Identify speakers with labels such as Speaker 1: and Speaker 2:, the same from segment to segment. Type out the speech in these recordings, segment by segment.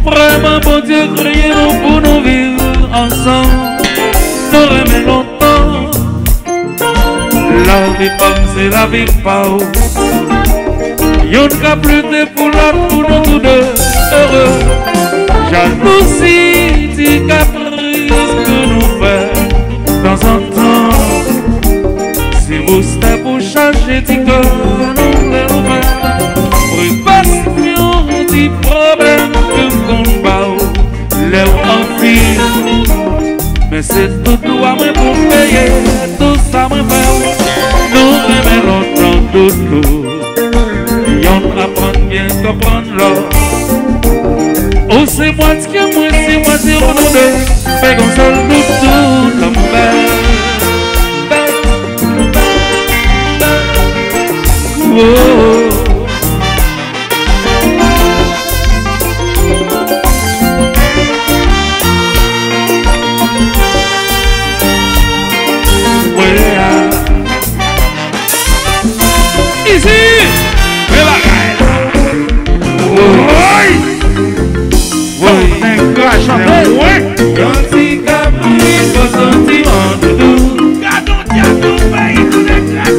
Speaker 1: Vraiment, bon Dieu, criez-nous pour nous vivre ensemble. Nous remet longtemps. La vie comme c'est la vie pas haut. Y'en a plus de pour l'autre, pour nous tous deux heureux. Jalousie, dit caprice que nous faisons de temps en temps. Si vous êtes pour changer, dit que nous voulons faire. Pour passion, dit problème que qu'on bat, les envies. Mais c'est tout droit pour payer, tout ça me fait. Nous remet longtemps tout l'eau. Y'en apprend bien comprendre l'or. Oh c'est moi qui est moi, c'est moi c'est nous deux. Fais qu'on seul nous tout l'homme oh. Ici, mais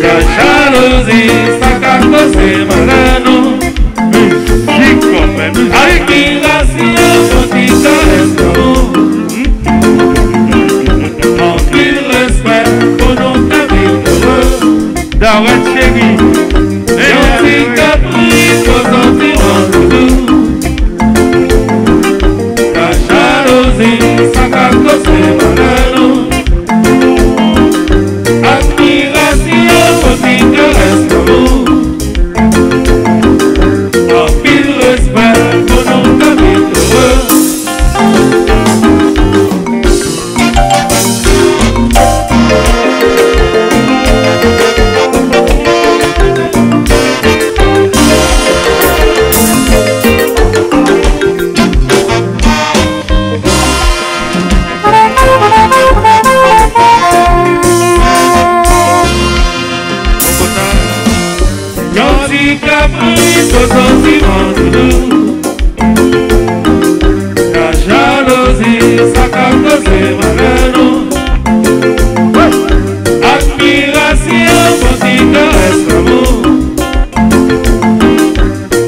Speaker 1: la jalousie, ça a causé malano. Admiration, petit caresse. En plus respect pour nos amis heureux. Darren chéri, gentil caprice aux sentiments de nous. La jalousie, ça a causé malano. Admiration, petit caresse pour nous. En plus respect pour nos amis heureux. Caprice aux sentiments de nous. La jalousie, ça a causé malano. Admiration, petit caresse l'amour.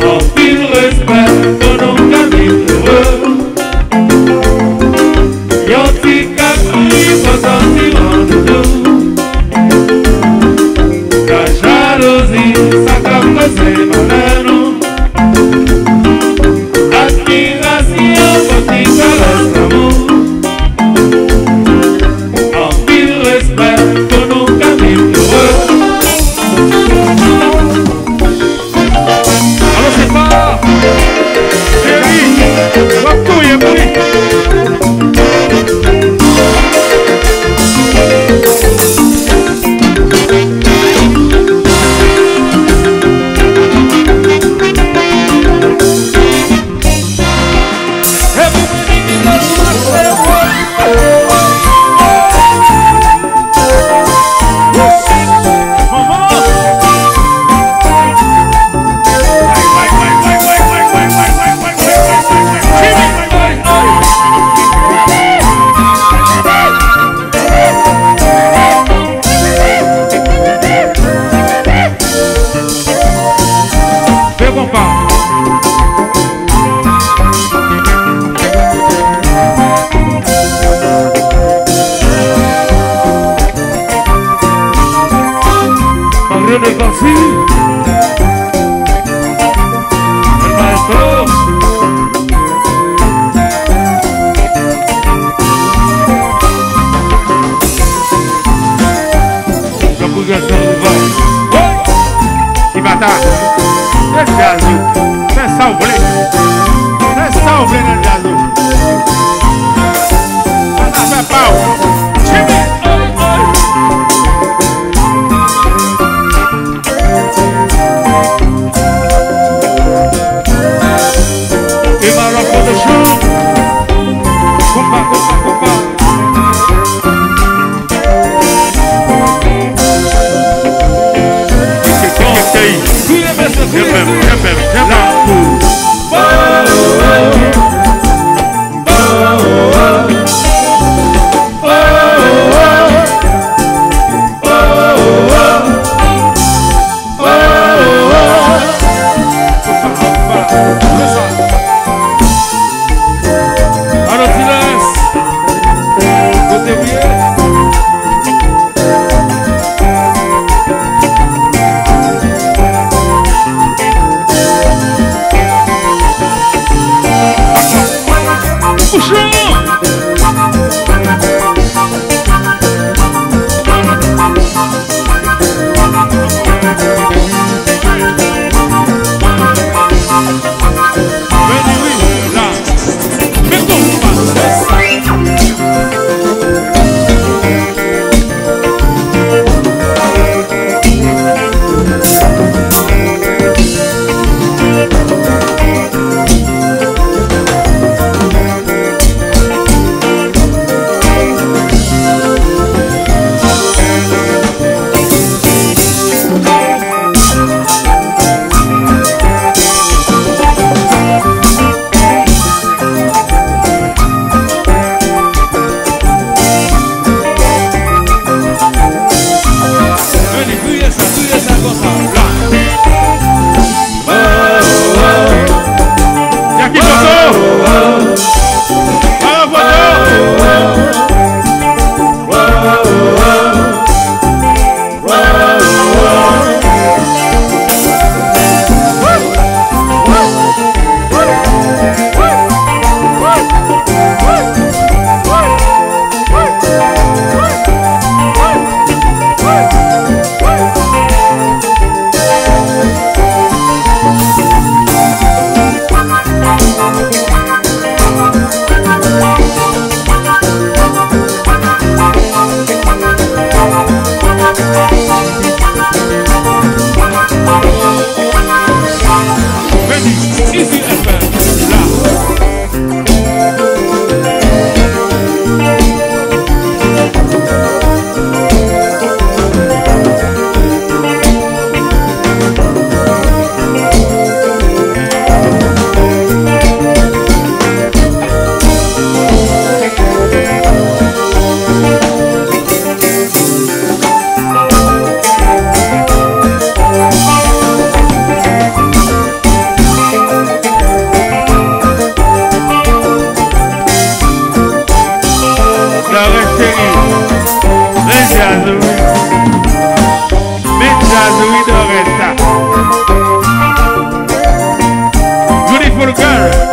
Speaker 1: En pile respect pour nos amis heureux. Y'a caprice aux sentiments de nous. La jalousie, ça a causé malano. Admiration, petit caresse l'amour. En pile respect pour nos amis heureux. Alors c'est pas chérie, va couiller pour lui. ça vous voulez.
Speaker 2: C'est ça vous voulez dans le jazz. Ça fait pas. Jimmy.
Speaker 1: Et ma robe de chou. Compa. Beautiful girl.